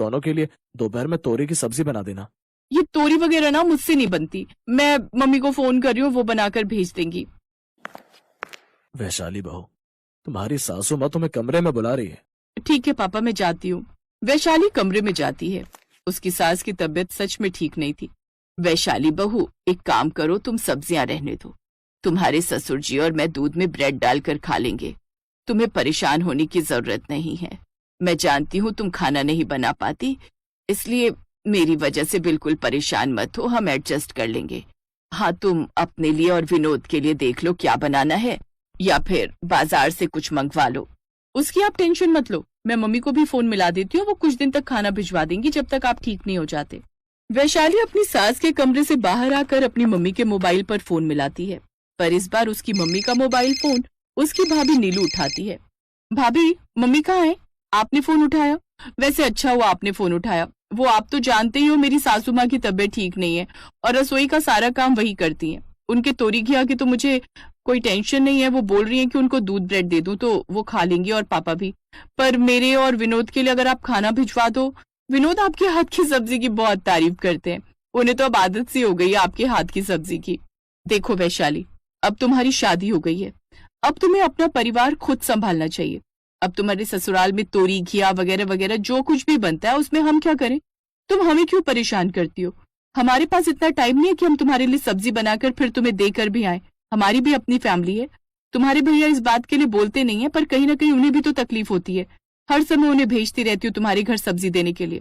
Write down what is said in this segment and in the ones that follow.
दोनों के लिए दोपहर में तोरी की सब्जी बना देना। ये तोरी वगैरह ना मुझसे नहीं बनती, मैं मम्मी को फोन कर रही हूँ, वो बनाकर भेज देंगी। वैशाली बहू, तुम्हारी सासू माँ तुम्हें कमरे में बुला रही है। ठीक है पापा, मैं जाती हूँ। वैशाली कमरे में जाती है। उसकी सास की तबीयत सच में ठीक नहीं थी। वैशाली बहू, एक काम करो, तुम सब्जियां रहने दो। तुम्हारे ससुर जी और मैं दूध में ब्रेड डालकर खा लेंगे। तुम्हें परेशान होने की जरूरत नहीं है। मैं जानती हूँ तुम खाना नहीं बना पाती, इसलिए मेरी वजह से बिल्कुल परेशान मत हो, हम एडजस्ट कर लेंगे। हाँ, तुम अपने लिए और विनोद के लिए देख लो क्या बनाना है, या फिर बाजार से कुछ मंगवा लो। उसकी आप टेंशन मत लो, मैं मम्मी को भी फोन मिला देती हूँ, वो कुछ दिन तक खाना भिजवा देंगी जब तक आप ठीक नहीं हो जाते। वैशाली अपनी सास के कमरे से बाहर आकर अपनी मम्मी के मोबाइल पर फोन मिलाती है, पर इस बार उसकी मम्मी का मोबाइल फोन उसकी भाभी नीलू उठाती है। भाभी, मम्मी कहाँ है? आपने फोन उठाया? वैसे अच्छा हुआ आपने फोन उठाया। वो आप तो जानते ही हो मेरी सासू माँ की तबीयत ठीक नहीं है और रसोई का सारा काम वही करती हैं। उनके तोरी घिया की तो मुझे कोई टेंशन नहीं है, वो बोल रही हैं कि उनको दूध ब्रेड दे दूं तो वो खा लेंगी और पापा भी। पर मेरे और विनोद के लिए अगर आप खाना भिजवा दो। विनोद आपके हाथ की सब्जी की बहुत तारीफ करते हैं, उन्हें तो अब आदत सी हो गई है आपके हाथ की सब्जी की। देखो वैशाली, अब तुम्हारी शादी हो गई है, अब तुम्हें अपना परिवार खुद संभालना चाहिए। अब तुम्हारे ससुराल में तोरी घिया वगैरह वगैरह जो कुछ भी बनता है उसमें हम क्या करें? तुम हमें क्यों परेशान करती हो? हमारे पास इतना टाइम नहीं है कि हम तुम्हारे लिए सब्जी बनाकर फिर तुम्हें देकर भी आए। हमारी भी अपनी फैमिली है। तुम्हारे भैया इस बात के लिए बोलते नहीं है, पर कहीं ना कहीं उन्हें भी तो तकलीफ होती है। हर समय उन्हें भेजती रहती हो तुम्हारे घर सब्जी देने के लिए।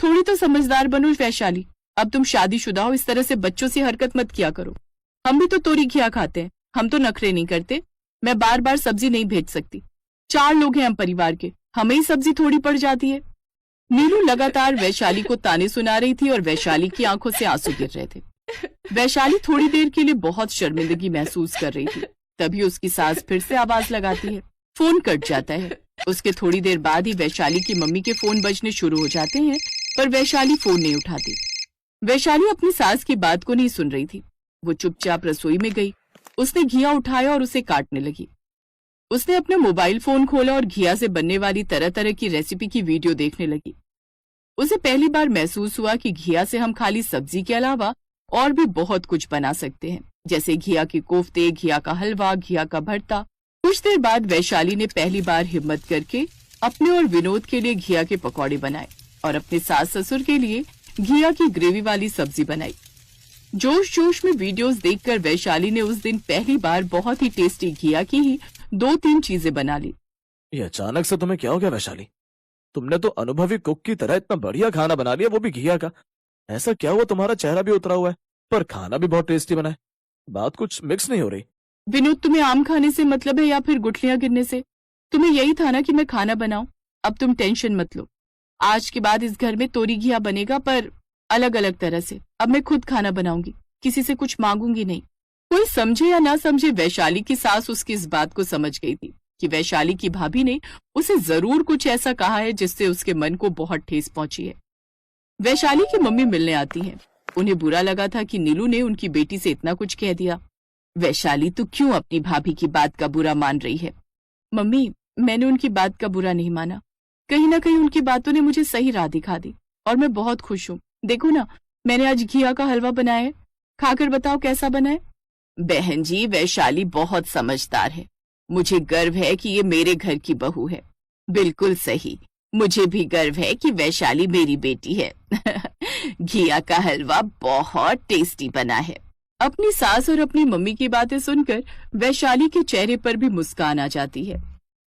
थोड़ी तो समझदार बनो वैशाली। अब तुम शादीशुदा हो, इस तरह से बच्चों से हरकत मत किया करो। हम भी तो तोरी घिया खाते हैं, हम तो नखरे नहीं करते। मैं बार बार सब्जी नहीं भेज सकती। 4 लोग हैं हम परिवार के, हमें ही सब्जी थोड़ी पड़ जाती है। नीलू लगातार वैशाली को ताने सुना रही थी और वैशाली की आंखों से आंसू गिर रहे थे। वैशाली थोड़ी देर के लिए बहुत शर्मिंदगी महसूस कर रही थी। तभी उसकी सास फिर से आवाज लगाती है। फोन कट जाता है। उसके थोड़ी देर बाद ही वैशाली की मम्मी के फोन बजने शुरू हो जाते हैं, पर वैशाली फोन नहीं उठाती। वैशाली अपनी सास की बात को नहीं सुन रही थी। वो चुपचाप रसोई में गई। उसने घिया उठाया और उसे काटने लगी। उसने अपना मोबाइल फोन खोला और घिया से बनने वाली तरह तरह की रेसिपी की वीडियो देखने लगी। उसे पहली बार महसूस हुआ कि घिया से हम खाली सब्जी के अलावा और भी बहुत कुछ बना सकते हैं, जैसे घिया के कोफ्ते, घिया का हलवा, घिया का भरता। कुछ देर बाद वैशाली ने पहली बार हिम्मत करके अपने और विनोद के लिए घिया के पकौड़े बनाए और अपने सास ससुर के लिए घिया की ग्रेवी वाली सब्जी बनाई। जोश जोश में वीडियोस देखकर वैशाली ने उस दिन पहली बार बहुत ही टेस्टी घिया की ही 2-3 चीजें बना ली। ये अचानक से तुम्हें क्या हो गया वैशाली? तुमने तो अनुभवी कुक की तरह इतना बढ़िया खाना बना लिया, वो भी घिया का। ऐसा क्या हुआ, तुम्हारा चेहरा भी उतरा हुआ है, पर खाना भी बहुत टेस्टी बना है। बात कुछ मिक्स नहीं हो रही। विनोद, तुम्हें आम खाने से मतलब है या फिर गुठलियां गिरने से? तुम्हें यही था ना कि मैं खाना बनाऊं। अब तुम टेंशन मत लो। आज के बाद इस घर में तोरी घिया बनेगा, पर अलग अलग तरह से। अब मैं खुद खाना बनाऊंगी, किसी से कुछ मांगूंगी नहीं। कोई समझे या ना समझे, वैशाली की सास उसकी इस बात को समझ गई थी कि वैशाली की भाभी ने उसे जरूर कुछ ऐसा कहा है जिससे उसके मन को बहुत ठेस पहुंची है। वैशाली की मम्मी मिलने आती हैं। उन्हें बुरा लगा था कि नीलू ने उनकी बेटी से इतना कुछ कह दिया। वैशाली, तू क्यों अपनी भाभी की बात का बुरा मान रही है? मम्मी, मैंने उनकी बात का बुरा नहीं माना। कहीं ना कहीं उनकी बातों ने मुझे सही राह दिखा दी और मैं बहुत खुश हूँ। देखो ना, मैंने आज घिया का हलवा बनाया है, खाकर बताओ कैसा बना है। बहन जी, वैशाली बहुत समझदार है। मुझे गर्व है कि ये मेरे घर की बहू है। बिल्कुल सही, मुझे भी गर्व है कि वैशाली मेरी बेटी है। घिया का हलवा बहुत टेस्टी बना है। अपनी सास और अपनी मम्मी की बातें सुनकर वैशाली के चेहरे पर भी मुस्कान आ जाती है।